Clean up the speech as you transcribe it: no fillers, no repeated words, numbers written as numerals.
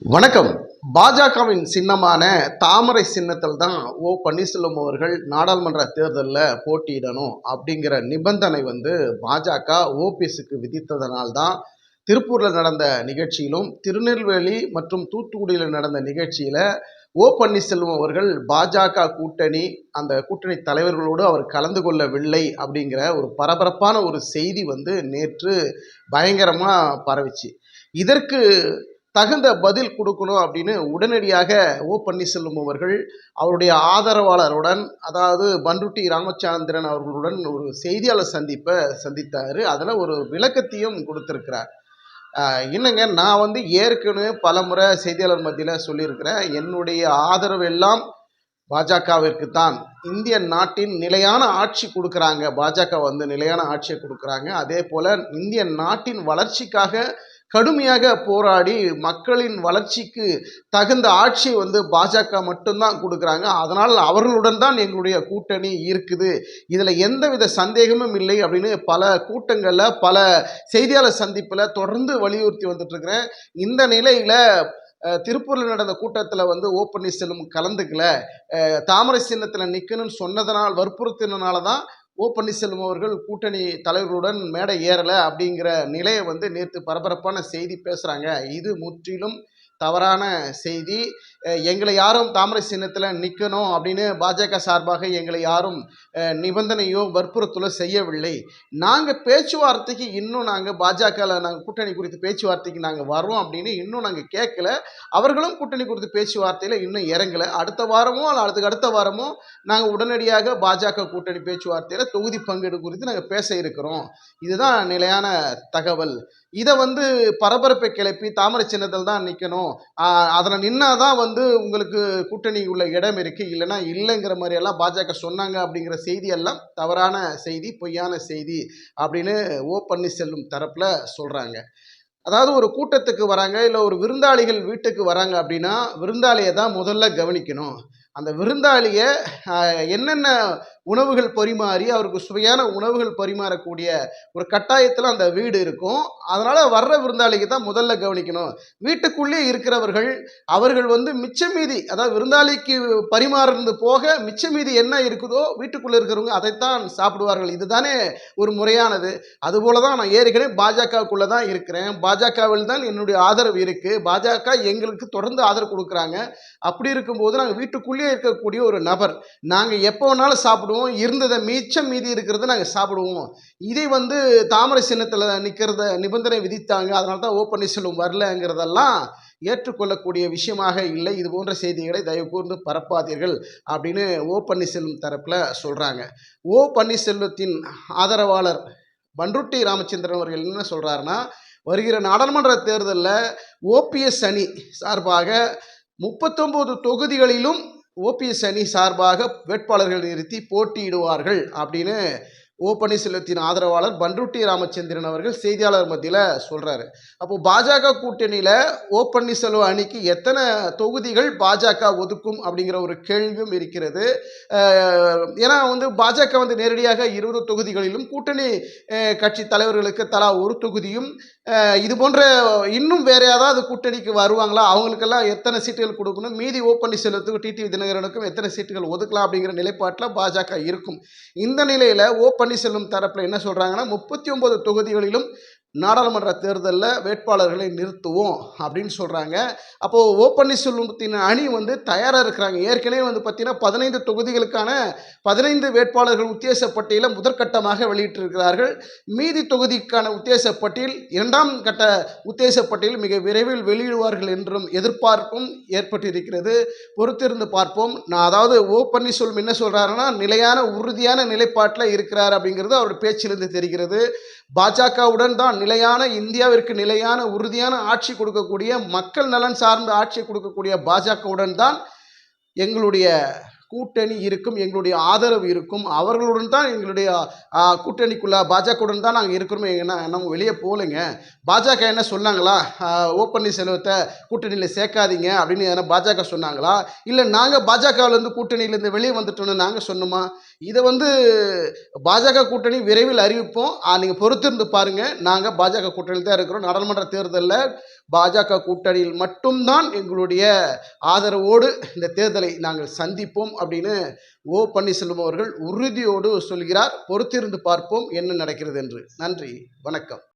வணக்கம். பாஜகவின் சின்னமான தாமரை சின்னத்தில் தான் பன்னீர்செல்வம் அவர்கள் நாடாளுமன்ற தேர்தலில் போட்டியிடணும் அப்படிங்கிற நிபந்தனை பாஜக ஓபிஎஸ்க்கு விதித்ததனால்தான் திருப்பூரில் நடந்த நிகழ்ச்சியிலும் திருநெல்வேலி மற்றும் தூத்துக்குடியில் நடந்த நிகழ்ச்சியில் பன்னீர்செல்வம் அவர்கள் பாஜக கூட்டணி அந்த கூட்டணி தலைவர்களோடு அவர் கலந்து கொள்ளவில்லை அப்படிங்கிற ஒரு பரபரப்பான ஒரு செய்தி நேற்று பயங்கரமாக பரவிச்சு. இதற்கு தகுந்த பதில் கொடுக்கணும் அப்படின்னு உடனடியாக பன்னீர்செல்வம் அவர்கள் அவருடைய ஆதரவாளருடன், அதாவது பண்ருட்டி ராமச்சந்திரன் அவர்களுடன் ஒரு செய்தியாளர் சந்திப்பை சந்தித்தார். அதில் ஒரு விளக்கத்தையும் கொடுத்திருக்கிறார். என்னங்க, நான் ஏற்கனவே பல முறை செய்தியாளர் மத்தியில் சொல்லியிருக்கிறேன், என்னுடைய ஆதரவு எல்லாம் பாஜகவிற்கு தான். இந்திய நாட்டின் நிலையான ஆட்சி கொடுக்குறாங்க, பாஜக நிலையான ஆட்சியை கொடுக்குறாங்க. அதே போல் இந்திய நாட்டின் வளர்ச்சிக்காக கடுமையாக போராடி மக்களின் வளர்ச்சிக்கு தகுந்த ஆட்சி பாஜக மட்டும்தான் கொடுக்குறாங்க. அதனால் அவர்களுடன் தான் எங்களுடைய கூட்டணி இருக்குது, இதில் எந்தவித சந்தேகமும் இல்லை அப்படின்னு பல கூட்டங்களில் பல செய்தியாளர் சந்திப்பில் தொடர்ந்து வலியுறுத்தி வந்துட்டு இருக்கிறேன். இந்த நிலையில் திருப்பூரில் நடந்த கூட்டத்தில் பன்னீர்செல்வம் கலந்துக்கல, தாமரை சின்னத்தில் நிற்கணும்னு சொன்னதனால் வற்புறுத்தினால தான் பன்னீர்செல்வம் அவர்கள் கூட்டணி தலைவர்களுடன் மேடை ஏறலை அப்படிங்கிற நிலையை நேற்று பரபரப்பான செய்தி பேசுகிறாங்க. இது முற்றிலும் தவறான செய்தி. எங்களை யாரும் தாமரை சின்னத்தில் நிற்கணும் அப்படின்னு பாஜக சார்பாக எங்களை யாரும் நிபந்தனையோ வற்புறுத்தலோ செய்யவில்லை. நாங்கள் பேச்சுவார்த்தைக்கு இன்னும் பாஜகவில் கூட்டணி குறித்து பேச்சுவார்த்தைக்கு வரோம் அப்படின்னு இன்னும் கேட்கல. அவர்களும் கூட்டணி குறித்து பேச்சுவார்த்தையில் இன்னும் இறங்கலை. அடுத்த வாரமோ அல்லது அடுத்த வாரமோ நாங்கள் உடனடியாக பாஜக கூட்டணி பேச்சுவார்த்தையில் தொகுதி பங்கீடு குறித்து பேச இருக்கிறோம். இதுதான் நிலையான தகவல். இதை பரபரப்பை கிளப்பி தாமரை சின்னத்தில் தான் நிற்கணும், அதில் நின்னாதான் உங்களுக்கு கூட்டணி உள்ள இடம் இருக்கு, இல்லைன்னா இல்லைங்கிற மாதிரியெல்லாம் பாஜக சொன்னாங்க அப்படிங்கிற செய்தியெல்லாம் தவறான செய்தி, பொய்யான செய்தி அப்படின்னு பன்னீர்செல்வம் தரப்புல சொல்றாங்க. அதாவது ஒரு கூட்டத்துக்கு வராங்க, இல்லை ஒரு விருந்தாளிகள் வீட்டுக்கு வராங்க அப்படின்னா விருந்தாளியை தான் முதல்ல கவனிக்கணும். அந்த விருந்தாளியை என்னென்ன உணவுகள் பரிமாறி அவருக்கு சுவையான உணவுகள் பரிமாறக்கூடிய ஒரு கட்டாயத்தில் அந்த வீடு இருக்கும். அதனால் வர்ற விருந்தாளிக்கு தான் முதல்ல கவனிக்கணும். வீட்டுக்குள்ளே இருக்கிறவர்கள் அவர்கள் மிச்ச மீதி, அதாவது விருந்தாளிக்கு பரிமாறுறது போக மிச்ச மீதி என்ன இருக்குதோ வீட்டுக்குள்ளே இருக்கிறவங்க அதைத்தான் சாப்பிடுவார்கள். இதுதானே ஒரு முறையானது. அதுபோல தான் நான் ஏற்கனவே பாஜகவுக்குள்ளே தான் இருக்கிறேன், பாஜகவில் தான் என்னுடைய ஆதரவு இருக்குது, பாஜக எங்களுக்கு தொடர்ந்து ஆதரவு கொடுக்குறாங்க. அப்படி இருக்கும்போது நாங்கள் வீட்டுக்குள்ளேயே இருக்கக்கூடிய ஒரு நபர், நாங்கள் எப்போ வேணாலும் சாப்பிடுவோம், இருந்ததை மிச்சம் மீதி இருக்கிறத நாங்கள் சாப்பிடுவோம். இதை தாமரை சின்னத்தில் நிற்கிறத நிபந்தனை விதித்தாங்க, அதனால தான் பன்னீர்செல்வம் வரலங்கிறதெல்லாம் ஏற்றுக்கொள்ளக்கூடிய விஷயமாக இல்லை. இது போன்ற செய்திகளை தயவு கூர்ந்து பரப்பாதீர்கள் அப்படின்னு பன்னீர்செல்வம் தரப்புல சொல்றாங்க. பன்னீர்செல்வத்தின் ஆதரவாளர் பண்ருட்டி ராமச்சந்திரன் அவர்கள் என்ன சொல்றாருன்னா, வருகிற நாடாளுமன்ற தேர்தலில் ஓபிஎஸ் அணி சார்பாக 39 தொகுதிகளிலும் ஓபிஎஸ் அணி சார்பாக வேட்பாளர்கள் நிறுத்தி போட்டியிடுவார்கள் அப்படின்னு பன்னீர்செல்வத்தின் ஆதரவாளர் பண்ருட்டி ராமச்சந்திரன் அவர்கள் செய்தியாளர் மத்தியில் சொல்கிறாரு. அப்போது பாஜக கூட்டணியில் பன்னீர்செல்வம் அணிக்கு எத்தனை தொகுதிகள் பாஜக ஒதுக்கும் அப்படிங்கிற ஒரு கேள்வியும் இருக்கிறது. ஏன்னா பாஜக நேரடியாக 20 தொகுதிகளிலும், கூட்டணி கட்சி தலைவர்களுக்கு தலா ஒரு தொகுதியும், இது போன்ற இன்னும் வேற ஏதாவது கூட்டணிக்கு வருவாங்களா, அவங்களுக்கெல்லாம் எத்தனை சீட்டுகள் கொடுக்கணும், மீதி பன்னீர்செல்வத்துக்கும் டிடிவி தினகரனுக்கும் எத்தனை சீட்டுகள் ஒதுக்கலாம் அப்படிங்கிற நிலைப்பாட்டில் பாஜக இருக்கும். இந்த நிலையில் பன்னீர்செல்வம் தரப்புல என்ன சொல்றாங்கன்னா, 39 தொகுதிகளிலும் நாடாளுமன்ற தேர்தலில் வேட்பாளர்களை நிறுத்துவோம் அப்படின்னு சொல்கிறாங்க. அப்போது பன்னீர்செல்வத்தின் அணி தயாராக இருக்கிறாங்க. ஏற்கனவே பார்த்தீங்கன்னா 15 தொகுதிகளுக்கான 15 வேட்பாளர்கள் உத்தேச பட்டியலை முதற்கட்டமாக வெளியிட்டிருக்கிறார்கள். மீதி தொகுதிக்கான உத்தேச பட்டியல், இரண்டாம் கட்ட உத்தேச பட்டியல் மிக விரைவில் வெளியிடுவார்கள் என்றும் எதிர்பார்ப்பும் ஏற்பட்டிருக்கிறது. பொறுத்திருந்து பார்ப்போம். அதாவது பன்னீர்செல்வம் என்ன சொல்கிறாருன்னா, நிலையான உறுதியான நிலைப்பாட்டில் இருக்கிறார் அப்படிங்கிறது அவருடைய பேச்சிலிருந்து தெரிகிறது. பாஜகவுடன் தான் நிலையான, இந்தியாவிற்கு நிலையான உறுதியான ஆட்சி கொடுக்கக்கூடிய, மக்கள் நலன் சார்ந்த ஆட்சி கொடுக்கக்கூடிய பாஜகவுடன் தான் எங்களுடைய கூட்டணி இருக்கும், எங்களுடைய ஆதரவு இருக்கும், அவர்களுடன் தான் எங்களுடைய கூட்டணிக்குள்ள பாஜகவுடன் தான் நாங்கள் இருக்கிறோம், நம்ம வெளியே போகலைங்க. பாஜக என்ன சொன்னாங்களா, பன்னீர்செல்வத்தை கூட்டணியில் சேர்க்காதீங்க அப்படின்னு எதனா பாஜக சொன்னாங்களா, இல்லை நாங்கள் பாஜகவிலேருந்து கூட்டணியிலேருந்து வெளியே வந்துட்டோன்னு நாங்கள் சொன்னோமா? இதை பாஜக கூட்டணி விரைவில் அறிவிப்போம், நீங்கள் பொறுத்திருந்து பாருங்கள். நாங்கள் பாஜக கூட்டணியில் தான் இருக்கிறோம். நாடாளுமன்ற தேர்தலில் பாஜக கூட்டணியில் மட்டும்தான் எங்களுடைய ஆதரவோடு இந்த தேர்தலை நாங்கள் சந்திப்போம் அப்படின்னு ஓ பன்னீர்செல்வம் அவர்கள் உறுதியோடு சொல்கிறார். பொறுத்திருந்து பார்ப்போம் என்ன நடக்கிறது என்று. நன்றி, வணக்கம்.